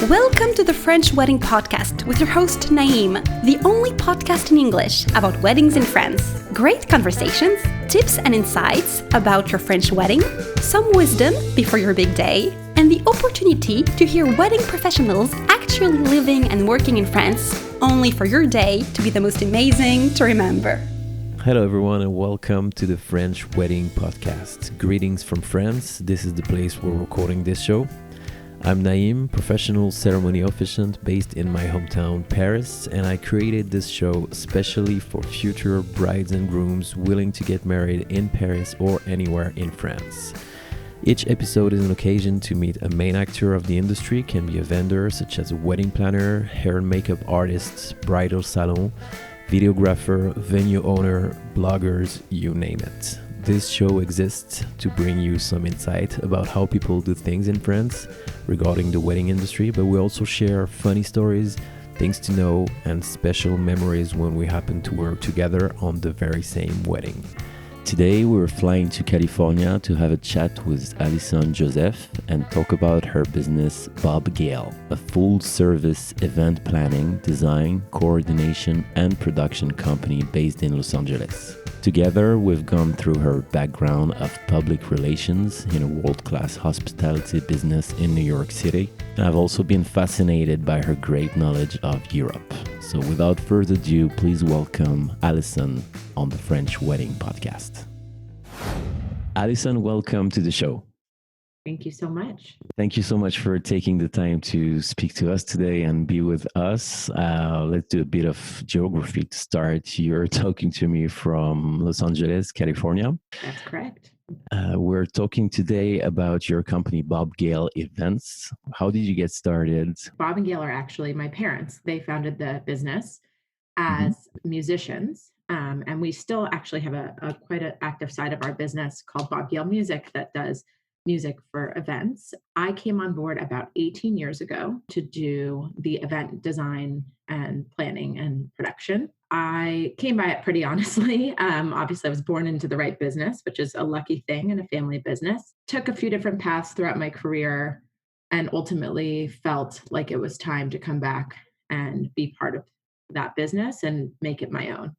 Welcome to the French Wedding Podcast with your host Naïm, the only podcast in English about weddings in France. Great conversations, tips and insights about your French wedding, some wisdom before your big day, and the opportunity to hear wedding professionals actually living and working in France, only for your day to be the most amazing to remember. Hello everyone and welcome to the French Wedding Podcast. Greetings from France. This is the place where we're recording this show. I'm Naïm, professional ceremony officiant based in my hometown, Paris, and I created this show especially for future brides and grooms willing to get married in Paris or anywhere in France. Each episode is an occasion to meet a main actor of the industry, can be a vendor such as a wedding planner, hair and makeup artists, bridal salon, videographer, venue owner, bloggers, you name it. This show exists to bring you some insight about how people do things in France regarding the wedding industry, but we also share funny stories, things to know, and special memories when we happen to work together on the very same wedding. Today we're flying to California to have a chat with Allyson Joseph and talk about her business Bob Gail, a full-service event planning, design, coordination, and production company based in Los Angeles. Together, we've gone through her background of public relations in a world-class hospitality business in New York City, and I've also been fascinated by her great knowledge of Europe. So without further ado, please welcome Allyson on the French Wedding Podcast. Allyson, welcome to the show. Thank you so much. Thank you so much for taking the time to speak to us today and be with us. Let's do a bit of geography to start. You're talking to me from Los Angeles, California. That's correct. We're talking today about your company, Bob Gail Events. How did you get started? Bob and Gail are actually my parents. They founded the business as musicians. And we still actually have a quite an active side of our business called Bob Gail Music that does music for events. I came on board about 18 years ago to do the event design and planning and production. I came by it pretty honestly. Obviously, I was born into the right business, which is a lucky thing in a family business. Took a few different paths throughout my career and ultimately felt like it was time to come back and be part of that business and make it my own.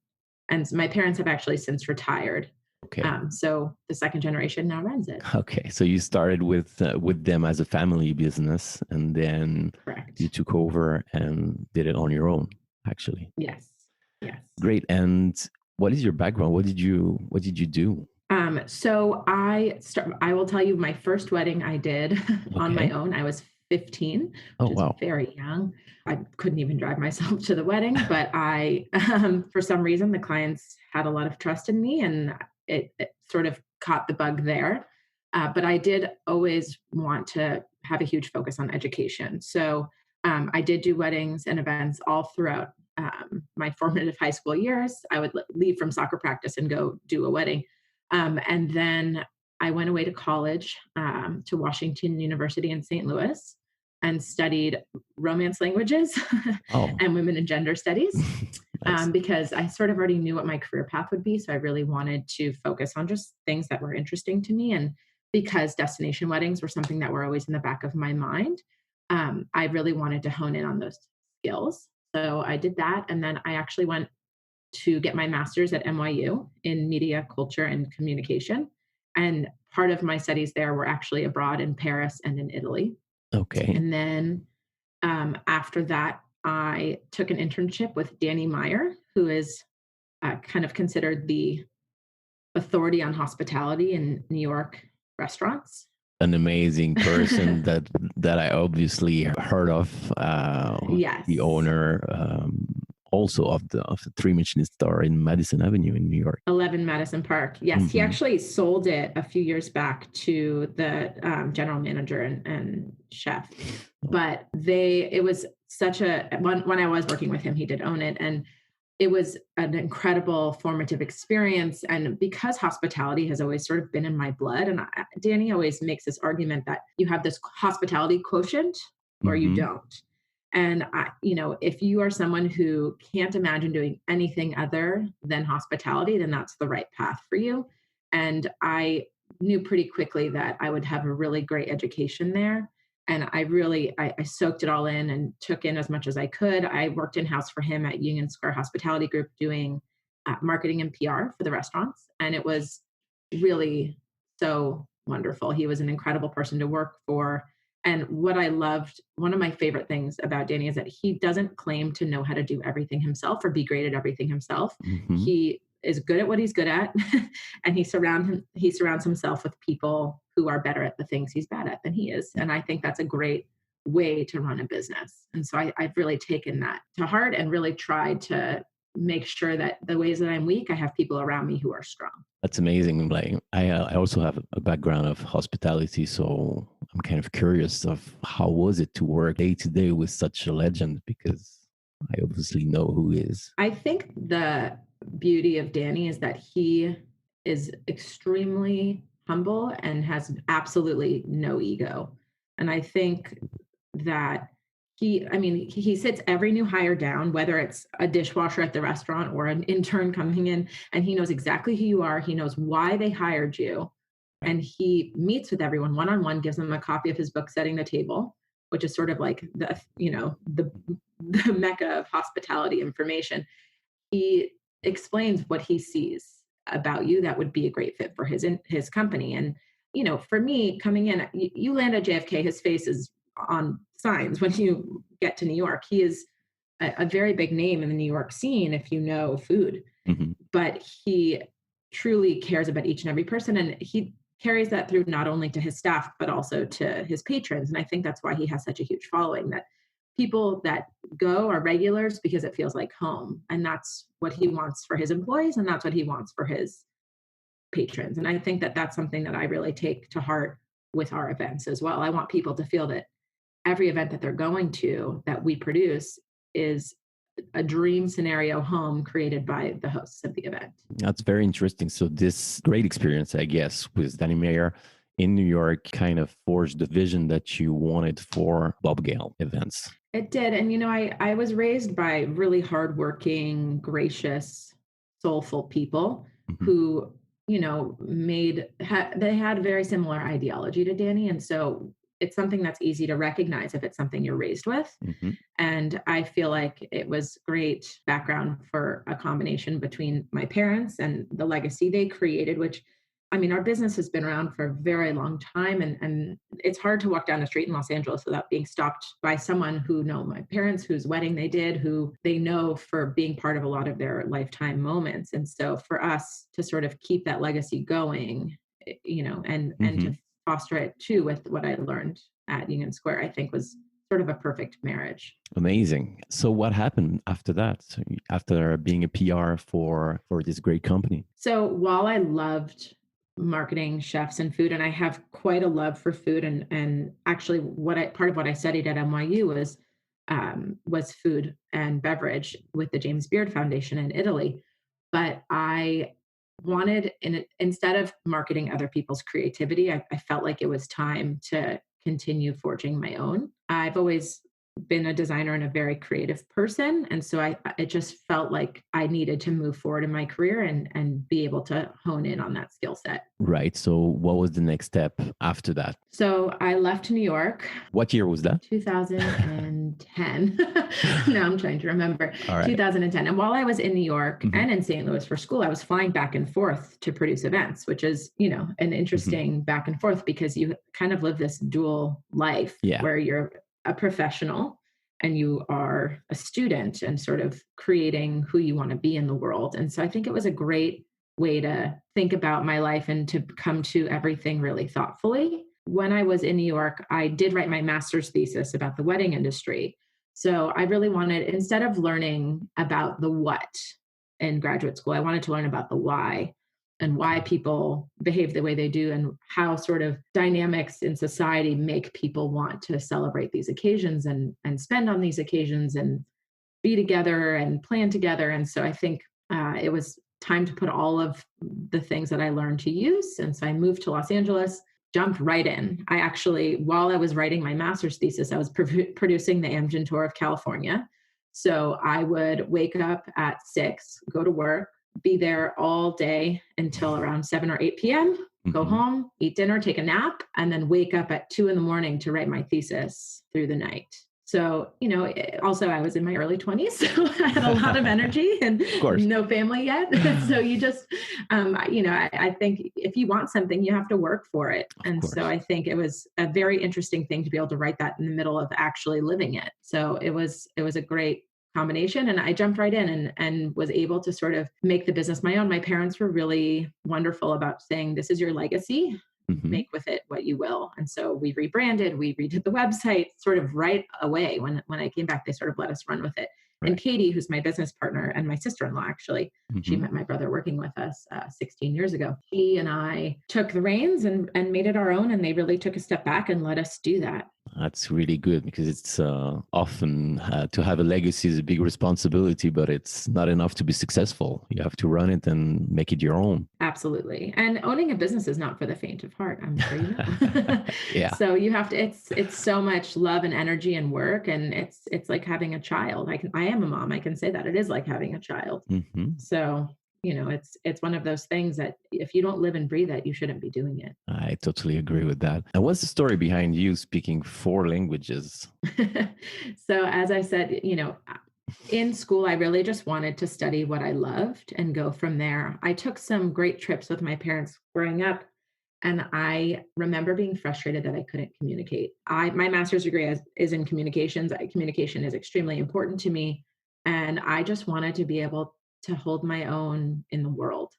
And my parents have actually since retired. Okay. So the second generation now runs it. Okay. So you started with them as a family business, and then Correct. you took over and did it on your own, actually. Yes. Yes. Great. And what is your background? What did you do? So I will tell you my first wedding I did on my own. I was 15, which is very young. I couldn't even drive myself to the wedding, but I, for some reason, the clients had a lot of trust in me and it sort of caught the bug there. But I did always want to have a huge focus on education. So I did do weddings and events all throughout my formative high school years. I would leave from soccer practice and go do a wedding. And then I went away to college to Washington University in St. Louis and studied Romance languages and women and gender studies. Nice. Because I sort of already knew what my career path would be. So I really wanted to focus on just things that were interesting to me. And because destination weddings were something that were always in the back of my mind, I really wanted to hone in on those skills. So I did that. And then I actually went to get my master's at NYU in media, culture, and communication. And part of my studies there were actually abroad in Paris and in Italy. Okay. And then after that, I took an internship with Danny Meyer, who is kind of considered the authority on hospitality in New York restaurants. An amazing person that I obviously heard of. Yes. The owner also of the 3 Michelin star in Madison Avenue in New York. 11 Madison Park. Yes. He actually sold it a few years back to the general manager and chef. But it was such when I was working with him, he did own it. And it was an incredible formative experience. And because hospitality has always sort of been in my blood, and Danny always makes this argument that you have this hospitality quotient or you don't. And if you are someone who can't imagine doing anything other than hospitality, then that's the right path for you. And I knew pretty quickly that I would have a really great education there And I soaked it all in and took in as much as I could. I worked in-house for him at Union Square Hospitality Group doing marketing and PR for the restaurants. And it was really so wonderful. He was an incredible person to work for. And what I loved, one of my favorite things about Danny is that he doesn't claim to know how to do everything himself or be great at everything himself. He is good at what he's good at. And he surrounds himself with people who are better at the things he's bad at than he is. And I think that's a great way to run a business. And so I've really taken that to heart and really tried to make sure that the ways that I'm weak, I have people around me who are strong. That's amazing. Like I also have a background of hospitality, so I'm kind of curious of how was it to work day to day with such a legend, because I obviously know who he is. I think the beauty of Danny is that he is extremely humble and has absolutely no ego. And I think that he sits every new hire down, whether it's a dishwasher at the restaurant or an intern coming in, and he knows exactly who you are. He knows why they hired you. And he meets with everyone one-on-one, gives them a copy of his book, Setting the Table, which is sort of like the mecca of hospitality information. He explains what he sees about you that would be a great fit for his company. And, for me coming in, you land at JFK, his face is on signs when you get to New York. He is a very big name in the New York scene if you know food, but he truly cares about each and every person. And he carries that through not only to his staff, but also to his patrons. And I think that's why he has such a huge following, that people that go are regulars because it feels like home. And that's what he wants for his employees. And that's what he wants for his patrons. And I think that that's something that I really take to heart with our events as well. I want people to feel that every event that they're going to that we produce is a dream scenario home created by the hosts of the event. That's very interesting. So this great experience, I guess, with Danny Meyer in New York kind of forged the vision that you wanted for Bob Gail Events. It did. And, I was raised by really hardworking, gracious, soulful people who, they had a very similar ideology to Danny. And so it's something that's easy to recognize if it's something you're raised with. And I feel like it was great background for a combination between my parents and the legacy they created, which, our business has been around for a very long time. And it's hard to walk down the street in Los Angeles without being stopped by someone who know my parents, whose wedding they did, who they know for being part of a lot of their lifetime moments. And so for us to sort of keep that legacy going, and to foster it too with what I learned at Union Square, I think was sort of a perfect marriage. Amazing. So what happened after that? So after being a PR for this great company? So while I loved marketing, chefs, and food, and I have quite a love for food, and actually part of what I studied at NYU was food and beverage with the James Beard Foundation in Italy. But I wanted, instead of marketing other people's creativity, I felt like it was time to continue forging my own. I've always been a designer and a very creative person. And so it just felt like I needed to move forward in my career and be able to hone in on that skill set. Right. So what was the next step after that? So I left New York. What year was that? 2010. No, I'm trying to remember. All right. 2010. And while I was in New York and in St. Louis for school, I was flying back and forth to produce events, which is, an interesting back and forth because you kind of live this dual life where you're a professional and you are a student and sort of creating who you want to be in the world. And so I think it was a great way to think about my life and to come to everything really thoughtfully. When I was in New York, I did write my master's thesis about the wedding industry. So I really wanted, instead of learning about the what in graduate school, I wanted to learn about the why and why people behave the way they do and how sort of dynamics in society make people want to celebrate these occasions and spend on these occasions and be together and plan together. And so I think it was time to put all of the things that I learned to use. And so I moved to Los Angeles, jumped right in. I actually, while I was writing my master's thesis, I was producing the Amgen Tour of California. So I would wake up at 6, go to work, be there all day until around 7 or 8 p.m. go home, eat dinner, take a nap, and then wake up at 2 a.m. to write my thesis through the night. So, also I was in my early 20s, so I had a lot of energy and no family yet. So you just, I think if you want something, you have to work for it. So I think it was a very interesting thing to be able to write that in the middle of actually living it. So it was a great combination. And I jumped right in and was able to sort of make the business my own. My parents were really wonderful about saying, this is your legacy. Make with it what you will. And so we rebranded, we redid the website sort of right away. When I came back, they sort of let us run with it. Right. And Katie, who's my business partner and my sister-in-law, actually, she met my brother working with us 16 years ago. She and I took the reins and made it our own. And they really took a step back and let us do that. That's really good, because it's often to have a legacy is a big responsibility, but it's not enough to be successful. You have to run it and make it your own. Absolutely. And owning a business is not for the faint of heart, I'm sure you know. Yeah. So you have to, it's so much love and energy and work. And it's like having a child. I am a mom. I can say that it is like having a child. So it's one of those things that if you don't live and breathe it, you shouldn't be doing it. I totally agree with that. And what's the story behind you speaking 4 languages? So as I said, in school, I really just wanted to study what I loved and go from there. I took some great trips with my parents growing up, and I remember being frustrated that I couldn't communicate. My master's degree is in communications. Communication is extremely important to me. And I just wanted to be able to hold my own in the world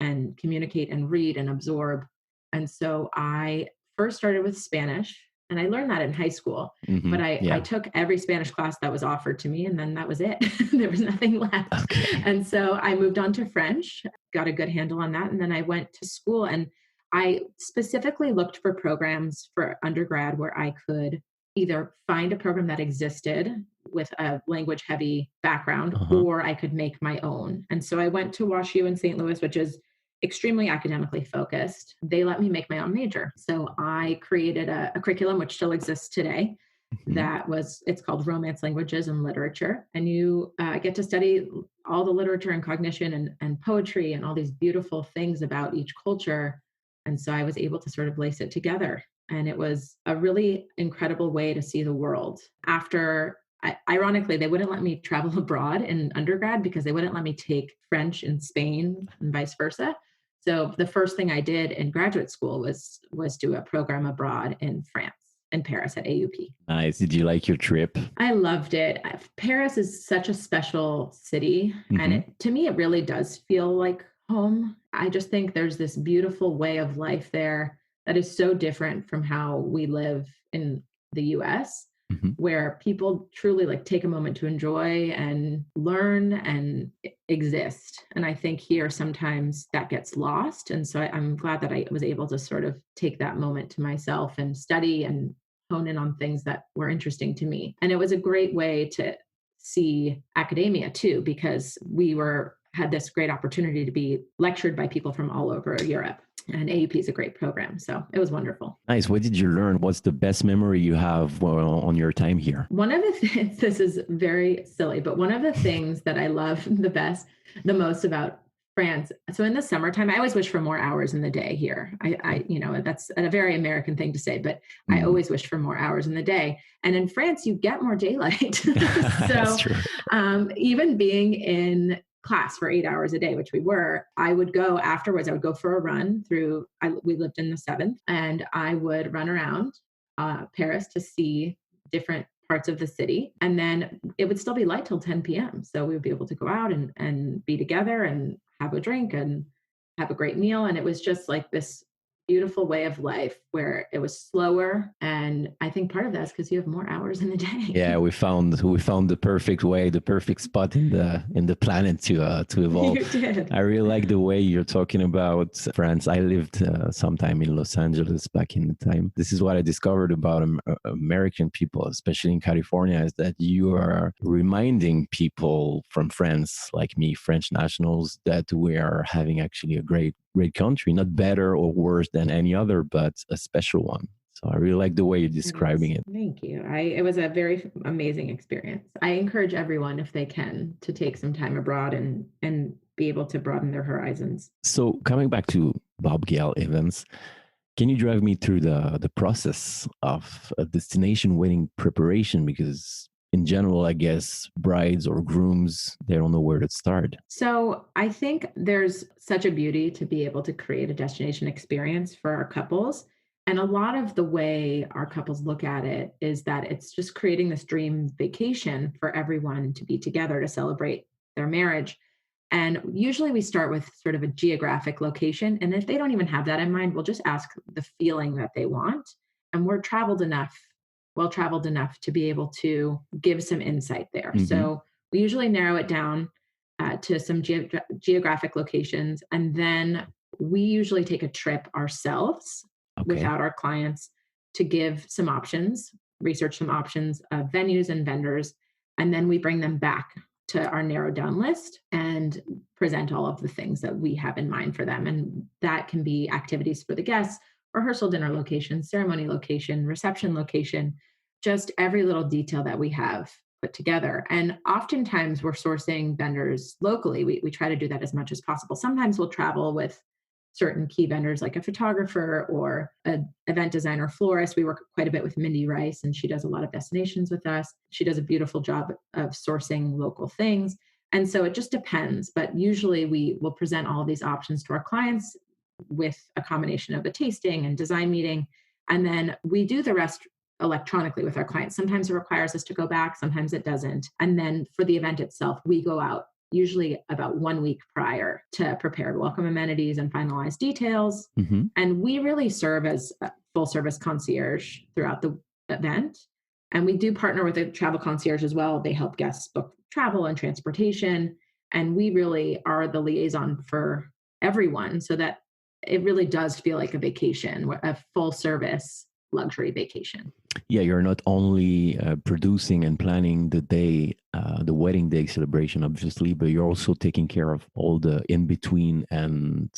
and communicate and read and absorb. And so I first started with Spanish, and I learned that in high school, but I took every Spanish class that was offered to me, and then that was it. There was nothing left. Okay. And so I moved on to French, got a good handle on that. And then I went to school, and I specifically looked for programs for undergrad where I could either find a program that existed with a language heavy background, or I could make my own. And so I went to WashU in St. Louis, which is extremely academically focused. They let me make my own major. So I created a curriculum which still exists today. It's called Romance Languages and Literature. And you get to study all the literature and cognition and poetry and all these beautiful things about each culture. And so I was able to sort of lace it together. And it was a really incredible way to see the world. Ironically, they wouldn't let me travel abroad in undergrad because they wouldn't let me take French in Spain and vice versa. So the first thing I did in graduate school was do a program abroad in France, in Paris at AUP. Nice. Did you like your trip? I loved it. Paris is such a special city. And to me, it really does feel like home. I just think there's this beautiful way of life there that is so different from how we live in the US, where people truly take a moment to enjoy and learn and exist. And I think here sometimes that gets lost. And so I'm glad that I was able to sort of take that moment to myself and study and hone in on things that were interesting to me. And it was a great way to see academia too, because we had this great opportunity to be lectured by people from all over Europe. And AUP is a great program. So it was wonderful. Nice. What did you learn? What's the best memory you have on your time here? One of the things, this is very silly, but one of the things that I love the most about France. So in the summertime, I always wish for more hours in the day here. I that's a very American thing to say, but I always wish for more hours in the day. And in France, you get more daylight. So That's true. Even being in class for 8 hours a day, which we were, I would go afterwards. I would go for a run through, we lived in the 7th, and I would run around Paris to see different parts of the city. And then it would still be light till 10 p.m. So we would be able to go out and be together and have a drink and have a great meal. And it was just like this beautiful way of life where it was slower. And I think part of that is because you have more hours in the day. Yeah, we found the perfect way, the perfect spot in the planet to evolve. You did. I really like the way you're talking about France. I lived sometime in Los Angeles back in the time. This is what I discovered about American people, especially in California, is that you are reminding people from France, like me, French nationals, that we are having actually a great country, not better or worse than any other, but a special one. So I really like the way you're describing it. Thank you. It was a very amazing experience. I encourage everyone, if they can, to take some time abroad and be able to broaden their horizons. So coming back to Bob Gail Events. Can you drive me through the process of a destination wedding preparation? Because in general, I guess brides or grooms, they don't know where to start. So I think there's such a beauty to be able to create a destination experience for our couples. And a lot of the way our couples look at it is that it's just creating this dream vacation for everyone to be together to celebrate their marriage. And usually we start with sort of a geographic location. And if they don't even have that in mind, we'll just ask the feeling that they want. And we're well traveled enough to be able to give some insight there. Mm-hmm. So we usually narrow it down to some geographic locations. And then we usually take a trip ourselves without our clients to give some options, research some options of venues and vendors. And then we bring them back to our narrowed down list and present all of the things that we have in mind for them. And that can be activities for the guests, rehearsal dinner location, ceremony location, reception location, just every little detail that we have put together. And oftentimes we're sourcing vendors locally. We try to do that as much as possible. Sometimes we'll travel with certain key vendors like a photographer or an event designer, florist. We work quite a bit with Mindy Rice, and she does a lot of destinations with us. She does a beautiful job of sourcing local things. And so it just depends. But usually we will present all of these options to our clients with a combination of a tasting and design meeting. And then we do the rest electronically with our clients. Sometimes it requires us to go back, sometimes it doesn't. And then for the event itself, we go out usually about 1 week prior to prepare welcome amenities and finalize details. Mm-hmm. And we really serve as a full service concierge throughout the event. And we do partner with a travel concierge as well. They help guests book travel and transportation. And we really are the liaison for everyone so that it really does feel like a vacation, a full service luxury vacation. Yeah, you're not only producing and planning the day, the wedding day celebration, obviously, but you're also taking care of all the in-between and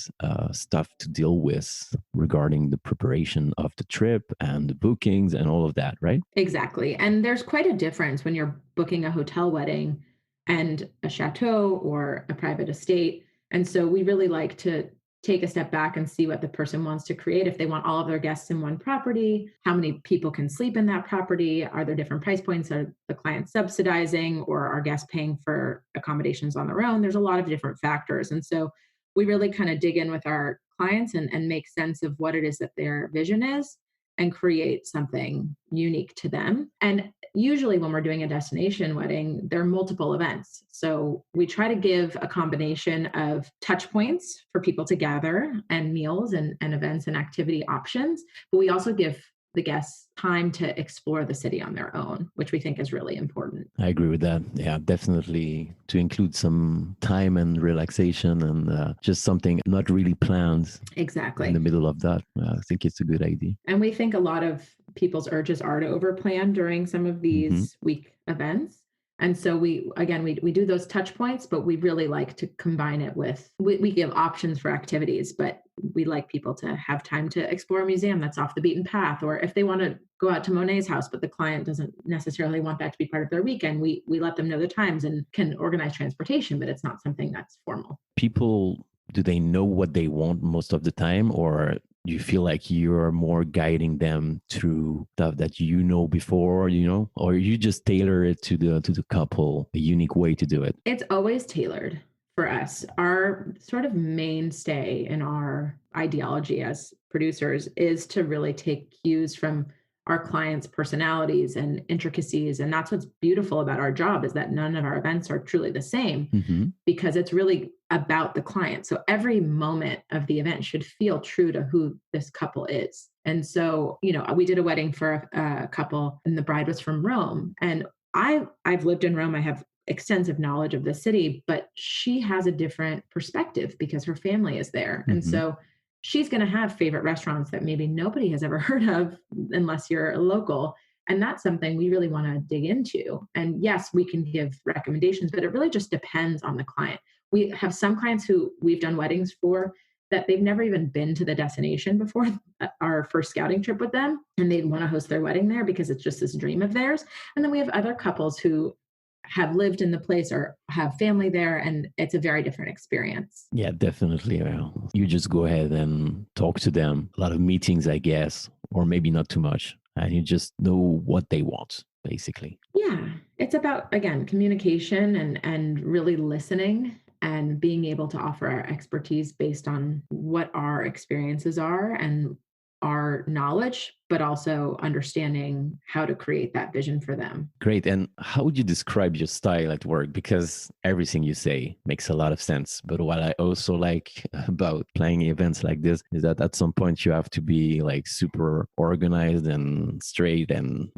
stuff to deal with regarding the preparation of the trip and the bookings and all of that, right? Exactly. And there's quite a difference when you're booking a hotel wedding and a chateau or a private estate. And so we really like to take a step back and see what the person wants to create. If they want all of their guests in one property, how many people can sleep in that property? Are there different price points? Are the clients subsidizing, or are guests paying for accommodations on their own? There's a lot of different factors. And so we really kind of dig in with our clients and make sense of what it is that their vision is and create something unique to them. And usually when we're doing a destination wedding, there are multiple events. So we try to give a combination of touch points for people to gather and meals and events and activity options. But we also give the guests time to explore the city on their own, which we think is really important. I agree with that. Yeah, definitely to include some time and relaxation and just something not really planned. Exactly. In the middle of that. I think it's a good idea. And we think a lot of people's urges are to overplan during some of these week events. And so we do those touch points, but we really like to combine it with, we give options for activities, but we like people to have time to explore a museum that's off the beaten path. Or if they want to go out to Monet's house, but the client doesn't necessarily want that to be part of their weekend, we let them know the times and can organize transportation, but it's not something that's formal. People, do they know what they want most of the time, or do you feel like you're more guiding them through stuff that you know before, or you just tailor it to the couple, a unique way to do it? It's always tailored for us. Our sort of mainstay in our ideology as producers is to really take cues from our clients' personalities and intricacies. And that's what's beautiful about our job, is that none of our events are truly the same, because it's really about the client. So every moment of the event should feel true to who this couple is. And so, we did a wedding for a couple, and the bride was from Rome. And I've lived in Rome. I have extensive knowledge of the city, but she has a different perspective because her family is there. And so she's going to have favorite restaurants that maybe nobody has ever heard of unless you're a local. And that's something we really want to dig into. And yes, we can give recommendations, but it really just depends on the client. We have some clients who we've done weddings for that they've never even been to the destination before our first scouting trip with them, and they'd want to host their wedding there because it's just this dream of theirs. And then we have other couples who have lived in the place or have family there. And it's a very different experience. Yeah, definitely. You just go ahead and talk to them. A lot of meetings, I guess, or maybe not too much. And you just know what they want, basically. Yeah. It's about, again, communication and really listening and being able to offer our expertise based on what our experiences are and our knowledge, but also understanding how to create that vision for them. Great. And how would you describe your style at work? Because everything you say makes a lot of sense. But what I also like about playing events like this is that at some point you have to be like super organized and straight and,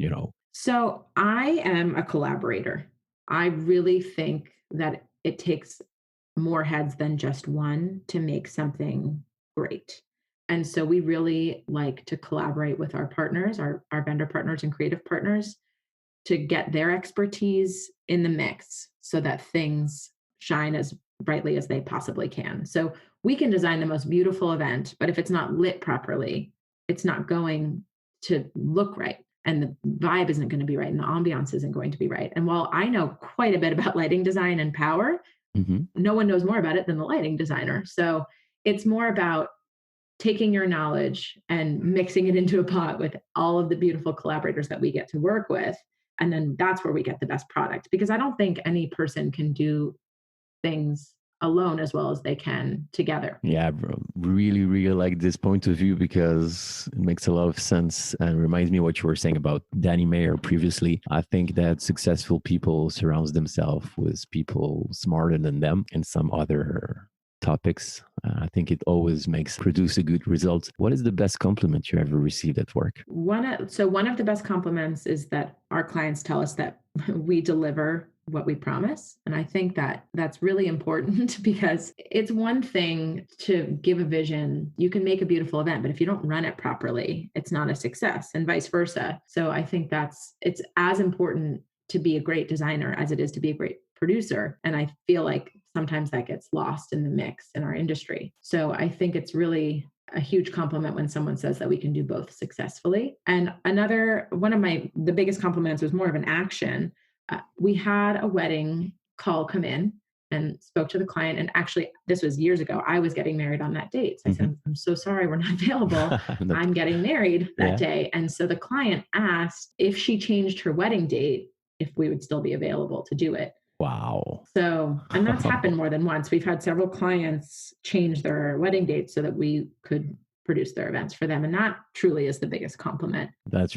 So I am a collaborator. I really think that it takes more heads than just one to make something great. And so we really like to collaborate with our partners, our vendor partners and creative partners to get their expertise in the mix so that things shine as brightly as they possibly can. So we can design the most beautiful event, but if it's not lit properly, it's not going to look right. And the vibe isn't going to be right. And the ambiance isn't going to be right. And while I know quite a bit about lighting design and power, no one knows more about it than the lighting designer. So it's more about taking your knowledge and mixing it into a pot with all of the beautiful collaborators that we get to work with. And then that's where we get the best product, because I don't think any person can do things alone as well as they can together. Yeah, bro. Really, really like this point of view because it makes a lot of sense and reminds me of what you were saying about Danny Mayer previously. I think that successful people surrounds themselves with people smarter than them in some other topics. I think it always produce a good result. What is the best compliment you ever received at work? One of the best compliments is that our clients tell us that we deliver what we promise. And I think that that's really important because it's one thing to give a vision. You can make a beautiful event, but if you don't run it properly, it's not a success, and vice versa. So I think it's as important to be a great designer as it is to be a great producer. And I feel like sometimes that gets lost in the mix in our industry. So I think it's really a huge compliment when someone says that we can do both successfully. And one of the biggest compliments was more of an action. We had a wedding call come in and spoke to the client. And actually, this was years ago. I was getting married on that date. So I said, I'm so sorry, we're not available. I'm getting married that day. And so the client asked if she changed her wedding date, if we would still be available to do it. Wow. So, and that's happened more than once. We've had several clients change their wedding dates so that we could produce their events for them. And that truly is the biggest compliment. That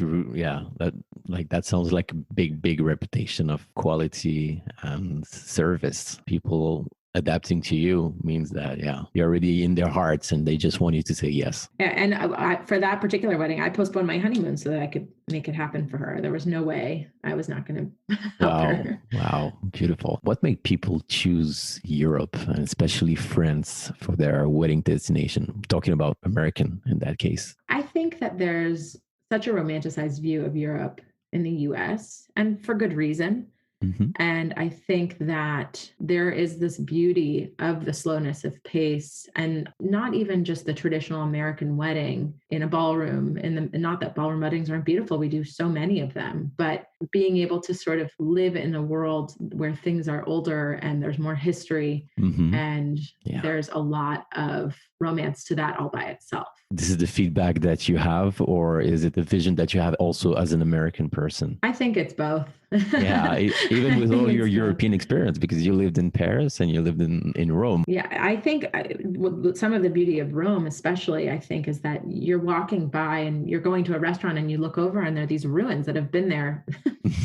sounds like a big reputation of quality and service. People adapting to you means that, you're already in their hearts and they just want you to say yes. And for that particular wedding, I postponed my honeymoon so that I could make it happen for her. There was no way I was not going to help her. Wow. Beautiful. What made people choose Europe and especially France for their wedding destination? I'm talking about American in that case. I think that there's such a romanticized view of Europe in the US, and for good reason. And I think that there is this beauty of the slowness of pace, and not even just the traditional American wedding in a ballroom. Not that ballroom weddings aren't beautiful. We do so many of them, but being able to sort of live in a world where things are older and there's more history and there's a lot of romance to that all by itself. This is the feedback that you have, or is it the vision that you have also as an American person? I think it's both. Even with all your European experience, because you lived in Paris and you lived in Rome. Yeah, I think some of the beauty of Rome, especially, I think, is that you're walking by and you're going to a restaurant and you look over and there are these ruins that have been there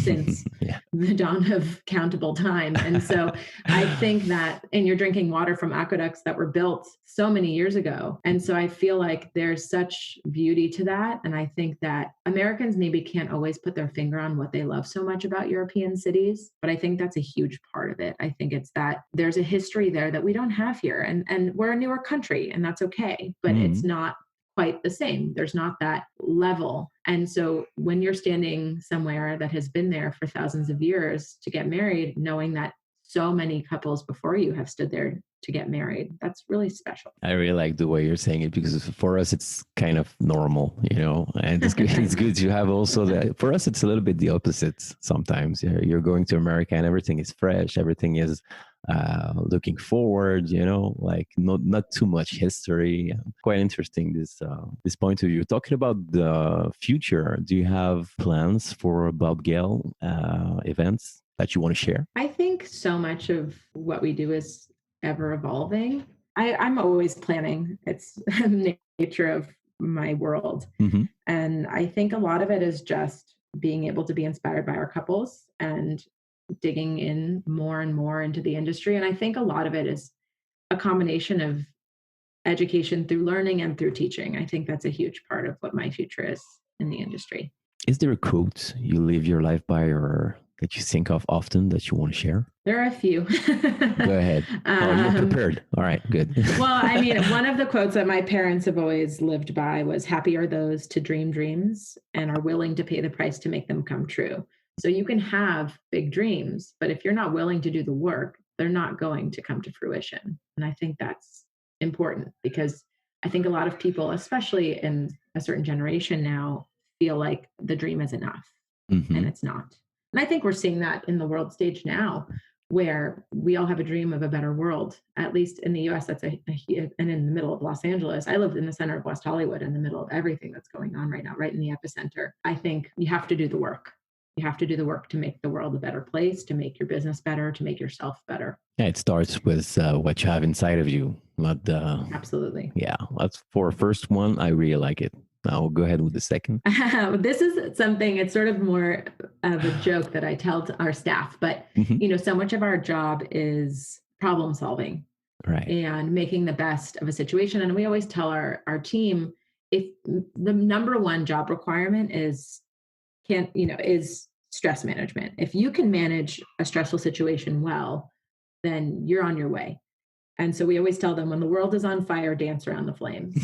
since the dawn of countable time. And so I think that, and you're drinking water from aqueducts that were built so many years ago. And so I feel like there's such beauty to that. And I think that Americans maybe can't always put their finger on what they love so much about European cities, but I think that's a huge part of it. I think it's that there's a history there that we don't have here, and we're a newer country, and that's okay, but it's not quite the same. There's not that level. And so when you're standing somewhere that has been there for thousands of years to get married, knowing that so many couples before you have stood there to get married. That's really special. I really like the way you're saying it, because for us, it's kind of normal, and it's good, it's good to have also that. For us, it's a little bit the opposite sometimes. You're going to America and everything is fresh. Everything is looking forward, like not too much history. Quite interesting, this point of view. Talking about the future, do you have plans for Bob Gail events that you want to share? I think so much of what we do is ever evolving. I'm always planning. It's the nature of my world. Mm-hmm. And I think a lot of it is just being able to be inspired by our couples and digging in more and more into the industry. And I think a lot of it is a combination of education through learning and through teaching. I think that's a huge part of what my future is in the industry. Is there a quote you live your life by, or that you think of often that you want to share? There are a few. Go ahead. You're prepared. All right, good. Well, I mean, one of the quotes that my parents have always lived by was, happy are those to dream dreams and are willing to pay the price to make them come true. So you can have big dreams, but if you're not willing to do the work, they're not going to come to fruition. And I think that's important, because I think a lot of people, especially in a certain generation now, feel like the dream is enough, mm-hmm. and it's not. And I think we're seeing that in the world stage now, where we all have a dream of a better world, at least in the US. That's and in the middle of Los Angeles. I live in the center of West Hollywood, in the middle of everything that's going on right now, right in the epicenter. I think you have to do the work. You have to do the work to make the world a better place, to make your business better, to make yourself better. Yeah, it starts with what you have inside of you. Not Absolutely. Yeah, that's for first one. I really like it. I'll go ahead with the second. This is something, it's sort of more of a joke that I tell to our staff, but mm-hmm. So much of our job is problem solving, right, and making the best of a situation. And we always tell our team, if the number one job requirement is stress management. If you can manage a stressful situation well, then you're on your way. And so we always tell them, when the world is on fire, dance around the flames.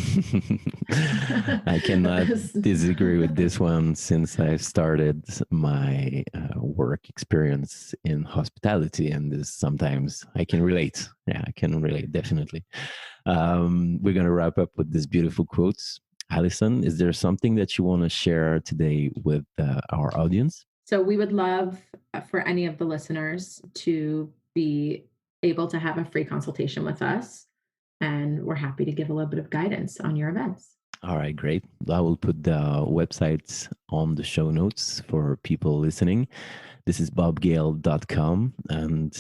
I cannot disagree with this one, since I started my work experience in hospitality, and this sometimes I can relate. Yeah, I can relate, definitely. We're going to wrap up with this beautiful quotes. Allyson, is there something that you want to share today with our audience? So we would love for any of the listeners to be able to have a free consultation with us, and we're happy to give a little bit of guidance on your events. All right, great. I will put the websites on the show notes for people listening. This is bobgail.com, and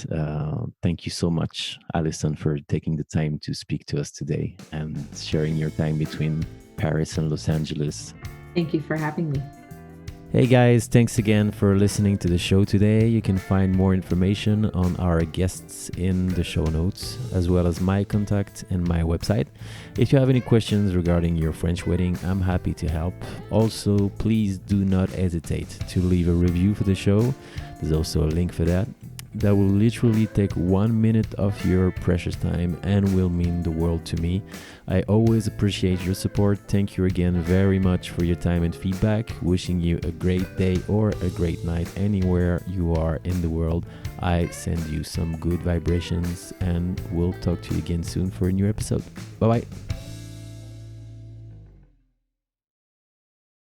thank you so much, Allyson, for taking the time to speak to us today and sharing your time between Paris and Los Angeles. Thank you for having me. Hey guys, thanks again for listening to the show today. You can find more information on our guests in the show notes, as well as my contact and my website. If you have any questions regarding your French wedding, I'm happy to help. Also, please do not hesitate to leave a review for the show. There's also a link for that. That will literally take 1 minute of your precious time and will mean the world to me. I always appreciate your support. Thank you again very much for your time and feedback. Wishing you a great day or a great night anywhere you are in the world. I send you some good vibrations, and we'll talk to you again soon for a new episode. Bye-bye.